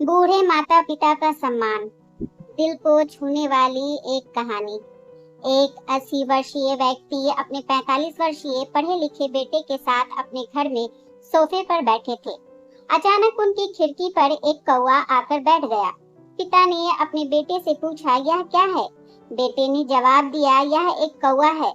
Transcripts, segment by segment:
बूढ़े माता पिता का सम्मान। दिल को छूने वाली एक कहानी। एक 80 वर्षीय व्यक्ति अपने 45 वर्षीय पढ़े लिखे बेटे के साथ अपने घर में सोफे पर बैठे थे। अचानक उनकी खिड़की पर एक कौवा आकर बैठ गया। पिता ने अपने बेटे से पूछा, यह क्या है? बेटे ने जवाब दिया, यह एक कौवा है।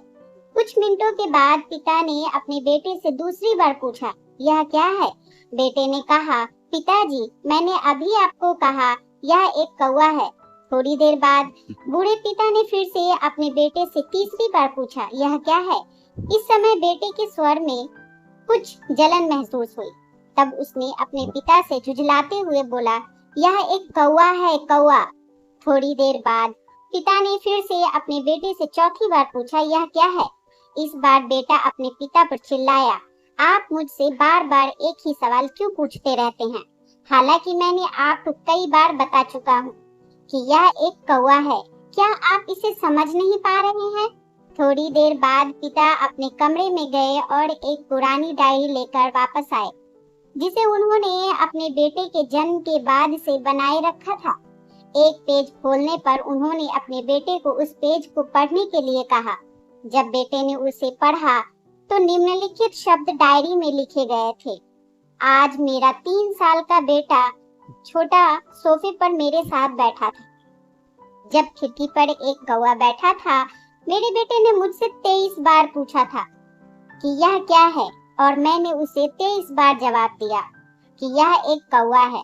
कुछ मिनटों के बाद पिता ने अपने बेटे से दूसरी बार पूछा, यह क्या है? बेटे ने कहा, पिताजी, मैंने अभी आपको कहा यह एक कौवा है। थोड़ी देर बाद बूढ़े पिता ने फिर से अपने बेटे से तीसरी बार पूछा, यह क्या है? इस समय बेटे के स्वर में कुछ जलन महसूस हुई। तब उसने अपने पिता से झुंझलाते हुए बोला, यह एक कौवा है, कौवा। थोड़ी देर बाद पिता ने फिर से अपने बेटे से चौथी बार पूछा, यह क्या है? इस बार बेटा अपने पिता पर चिल्लाया, आप मुझसे बार बार एक ही सवाल क्यों पूछते रहते हैं? हालांकि मैंने आपको कई बार बता चुका हूँ कि यह एक कौवा है। क्या आप इसे समझ नहीं पा रहे हैं? थोड़ी देर बाद पिता अपने कमरे में गए और एक पुरानी डायरी लेकर वापस आए, जिसे उन्होंने अपने बेटे के जन्म के बाद से बनाए रखा था। एक पेज खोलने पर उन्होंने अपने बेटे को उस पेज को पढ़ने के लिए कहा। जब बेटे ने उसे पढ़ा तो निम्नलिखित शब्द डायरी में लिखे गए थे। आज मेरा 3 साल का बेटा छोटा सोफे पर मेरे साथ बैठा था। जब खिड़की पर एक कौवा बैठा था, मेरे बेटे ने मुझसे 23 बार पूछा था कि यह क्या है, और मैंने उसे 23 बार जवाब दिया कि यह एक कौवा है।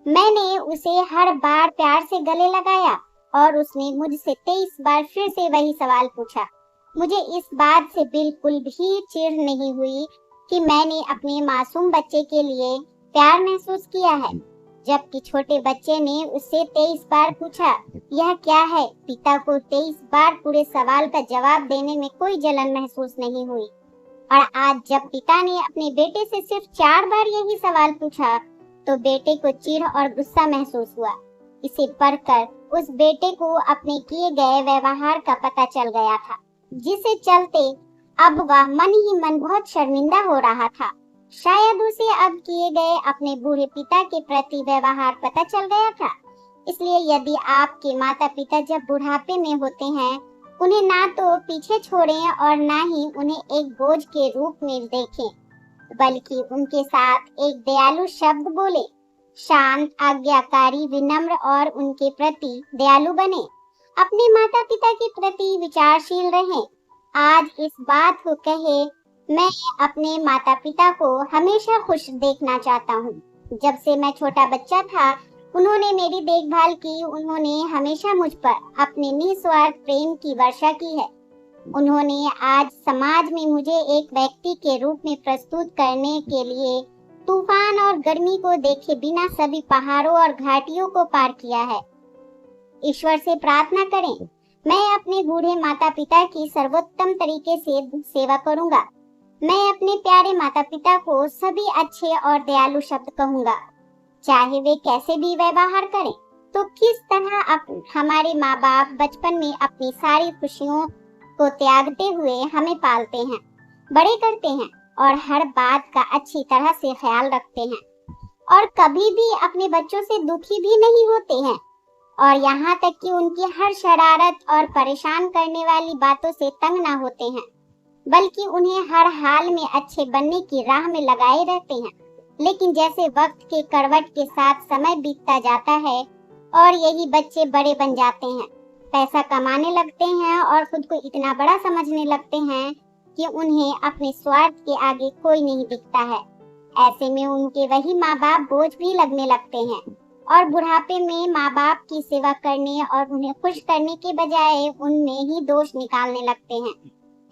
मैंने उसे हर बार प्यार से गले लगाया और उसने मुझसे 23 बार फिर से वही सवाल पूछा। मुझे इस बात से बिल्कुल भी चिढ़ नहीं हुई कि मैंने अपने मासूम बच्चे के लिए प्यार महसूस किया है, जबकि छोटे बच्चे ने उससे 23 बार पूछा, यह क्या है? पिता को 23 बार पूरे सवाल का जवाब देने में कोई जलन महसूस नहीं हुई। और आज जब पिता ने अपने बेटे से सिर्फ 4 बार यही सवाल पूछा, तो बेटे को चिढ़ और गुस्सा महसूस हुआ। इसे पढ़कर उस बेटे को अपने किए गए व्यवहार का पता चल गया था, जिसे चलते अब वह मन ही मन बहुत शर्मिंदा हो रहा था। शायद उसे अब किए गए अपने बूढ़े पिता के प्रति व्यवहार पता चल गया था। इसलिए यदि आपके माता पिता जब बुढ़ापे में होते हैं, उन्हें ना तो पीछे छोड़ें और ना ही उन्हें एक बोझ के रूप में देखें, बल्कि उनके साथ एक दयालु शब्द बोले। शांत, आज्ञाकारी, विनम्र और उनके प्रति दयालु बने। अपने माता पिता के प्रति विचारशील रहें। आज इस बात को कहे, मैं अपने माता पिता को हमेशा खुश देखना चाहता हूँ। जब से मैं छोटा बच्चा था, उन्होंने मेरी देखभाल की। उन्होंने हमेशा मुझ पर अपने निस्वार्थ प्रेम की वर्षा की है। उन्होंने आज समाज में मुझे एक व्यक्ति के रूप में प्रस्तुत करने के लिए तूफान और गर्मी को देखे बिना सभी पहाड़ों और घाटियों को पार किया है। ईश्वर से प्रार्थना करें, मैं अपने बूढ़े माता पिता की सर्वोत्तम तरीके से सेवा करूंगा। मैं अपने प्यारे माता पिता को सभी अच्छे और दयालु शब्द कहूंगा, चाहे वे कैसे भी व्यवहार करें। तो किस तरह हमारे माँ बाप बचपन में अपनी सारी खुशियों को त्यागते हुए हमें पालते हैं, बड़े करते हैं और हर बात का अच्छी तरह से ख्याल रखते हैं, और कभी भी अपने बच्चों से दुखी भी नहीं होते हैं, और यहाँ तक कि उनकी हर शरारत और परेशान करने वाली बातों से तंग ना होते हैं, बल्कि उन्हें हर हाल में अच्छे बनने की राह में लगाए रहते हैं। लेकिन जैसे वक्त के करवट के साथ समय बीतता जाता है और यही बच्चे बड़े बन जाते हैं, पैसा कमाने लगते हैं और खुद को इतना बड़ा समझने लगते हैं कि उन्हें अपने स्वार्थ के आगे कोई नहीं दिखता है। ऐसे में उनके वही माँ बाप बोझ भी लगने लगते हैं और बुढ़ापे में माँ बाप की सेवा करने और उन्हें खुश करने के बजाय उनमें ही दोष निकालने लगते हैं।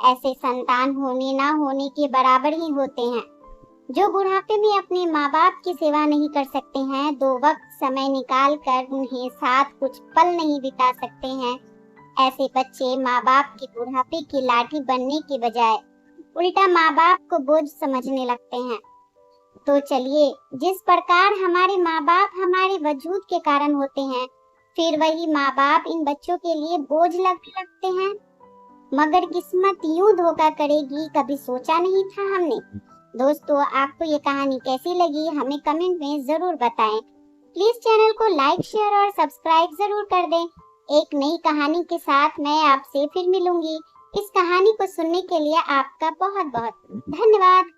ऐसे संतान होने ना होने के बराबर ही होते हैं। जो बुढ़ापे में अपने माँ बाप की सेवा नहीं कर सकते हैं, दो वक्त समय निकाल कर उन्हें साथ कुछ पल नहीं बिता सकते हैं, ऐसे बच्चे माँ बाप की बुढ़ापे की लाठी बनने के बजाय उल्टा माँ बाप को बोझ समझने लगते हैं। तो चलिए, जिस प्रकार हमारे माँ बाप हमारे वजूद के कारण होते हैं, फिर वही माँ बाप इन बच्चों के लिए बोझ लगते हैं। मगर किस्मत यूं धोखा करेगी, कभी सोचा नहीं था हमने। दोस्तों, आपको ये कहानी कैसी लगी हमें कमेंट में जरूर बताएं। प्लीज चैनल को लाइक, शेयर और सब्सक्राइब जरूर कर दें। एक नई कहानी के साथ मैं आपसे फिर मिलूंगी। इस कहानी को सुनने के लिए आपका बहुत बहुत धन्यवाद।